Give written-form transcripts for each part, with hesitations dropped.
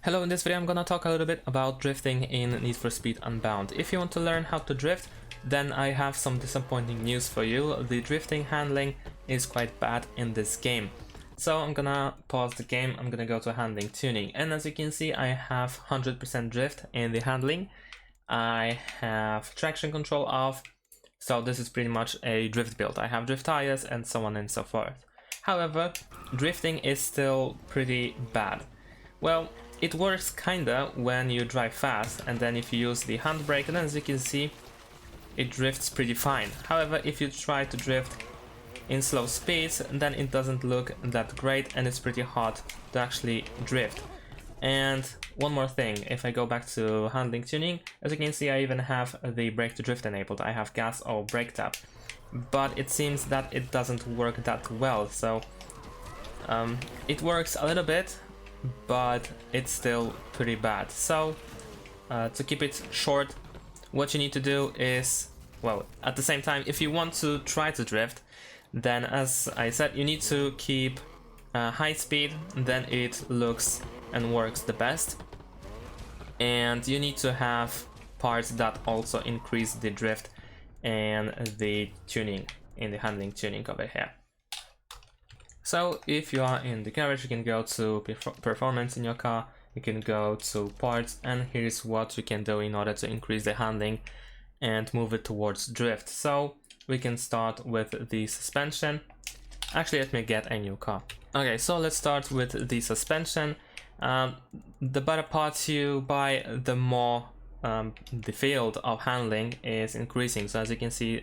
Hello, in this video I'm gonna talk a little bit about drifting in Need for Speed Unbound. If you want to learn how to drift, then I have some disappointing news for you. The drifting handling is quite bad in this game. So I'm gonna pause the game, I'm gonna go to handling tuning, and as you can see I have 100% drift in the handling. I have traction control off, so this is pretty much a drift build. I have drift tires and so on and so forth. However, drifting is still pretty bad. Well, it works kinda when you drive fast, and then if you use the handbrake, then as you can see, it drifts pretty fine. However, if you try to drift in slow speeds, then it doesn't look that great and it's pretty hard to actually drift. And one more thing, if I go back to handling tuning, as you can see I even have the brake to drift enabled. I have gas or brake tap, but it seems that it doesn't work that well. So it works a little bit, but it's still pretty bad. So to keep it short, what you need to do is, well, at the same time, if you want to try to drift, then as I said, you need to keep high speed, then it looks and works the best. And you need to have parts that also increase the drift and the tuning in the handling tuning over here. So if you are in the garage, you can go to performance in your car, you can go to parts, and here's what you can do in order to increase the handling and move it towards drift. So we can start with the suspension. Actually, let me get a new car. Okay, so let's start with the suspension. The better parts you buy, the more the field of handling is increasing. So as you can see,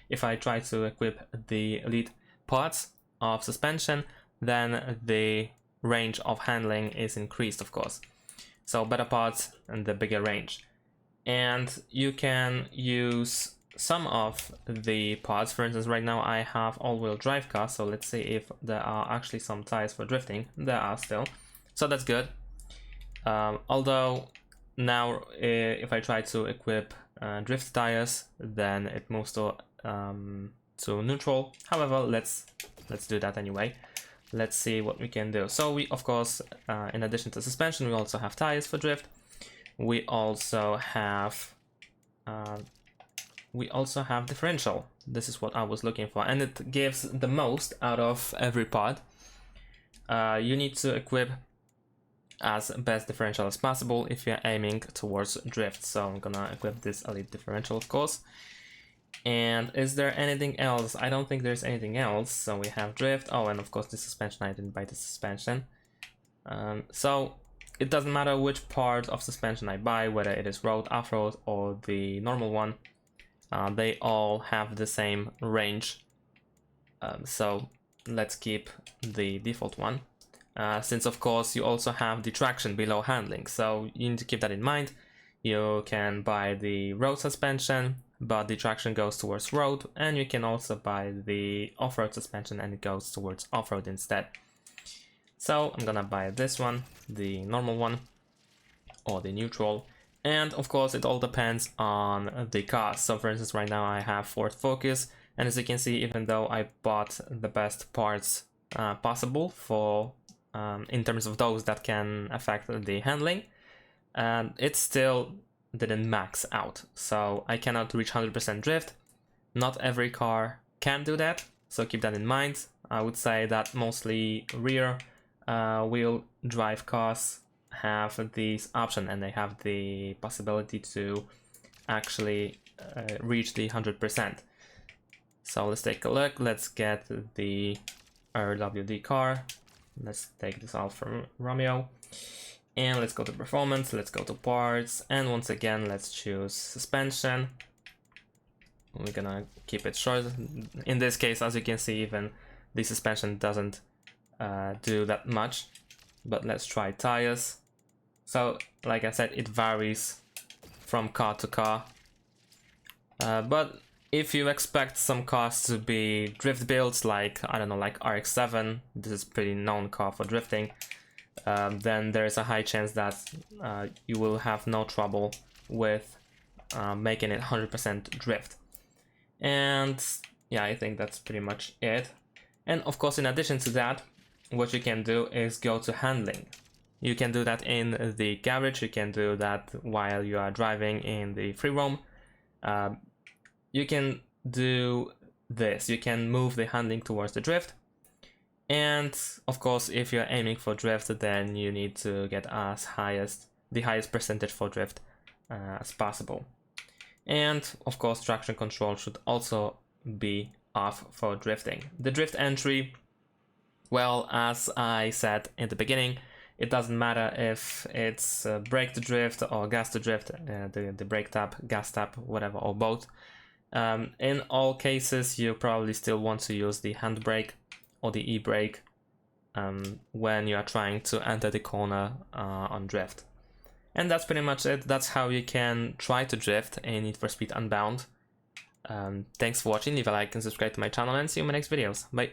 if I try to equip the elite parts of suspension, then the range of handling is increased, of course. So better parts and the bigger range. And you can use some of the parts. For instance, right now I have all-wheel drive car, so let's see if there are actually some tires for drifting. There are still, so that's good. Although now if I try to equip drift tires, then it moves to neutral. However, let's do that anyway. Let's see what we can do. So we, of course, in addition to suspension, we also have tires for drift. We also have differential. This is what I was looking for, and it gives the most out of every part. You need to equip as best differential as possible if you're aiming towards drift. So I'm gonna equip this elite differential, of course. And is there anything else? I don't think there's anything else. So we have drift. Oh, and of course the suspension. I didn't buy the suspension. So it doesn't matter which part of suspension I buy, whether it is road, off-road, or the normal one. They all have the same range. So let's keep the default one. Since of course you also have the traction below handling. So you need to keep that in mind. You can buy the road suspension, but the traction goes towards road, and you can also buy the off-road suspension and it goes towards off-road instead. So I'm gonna buy this one, the normal one, or the neutral, and of course it all depends on the car. So for instance, right now I have Ford Focus, and as you can see, even though I bought the best parts possible for in terms of those that can affect the handling, it still didn't max out. So I cannot reach 100% drift. Not every car can do that, so keep that in mind. I would say that mostly rear wheel drive cars have this option, and they have the possibility to actually reach the 100%. So let's take a look. Let's get the RWD car. Let's take this out from Romeo. And let's go to performance, let's go to parts, and once again let's choose suspension. We're gonna keep it short. In this case, as you can see, even the suspension doesn't do that much. But let's try tires. So like I said, it varies from car to car. But if you expect some cars to be drift builds, like, I don't know, like RX-7, this is pretty known car for drifting, then there is a high chance that you will have no trouble with making it 100% drift. And yeah, I think that's pretty much it. And of course, in addition to that, what you can do is go to handling. You can do that in the garage, you can do that while you are driving in the free roam. You can do this, you can move the handling towards the drift. And of course, if you're aiming for drift, then you need to get the highest percentage for drift as possible. And of course, traction control should also be off for drifting. The drift entry, well, as I said in the beginning, it doesn't matter if it's brake to drift or gas to drift, the brake tap, gas tap, whatever, or both. In all cases, you probably still want to use the handbrake or the e-brake when you are trying to enter the corner on drift. And that's pretty much it. That's how you can try to drift in Need for Speed Unbound. Thanks for watching, leave a like and subscribe to my channel, and see you in my next videos. Bye!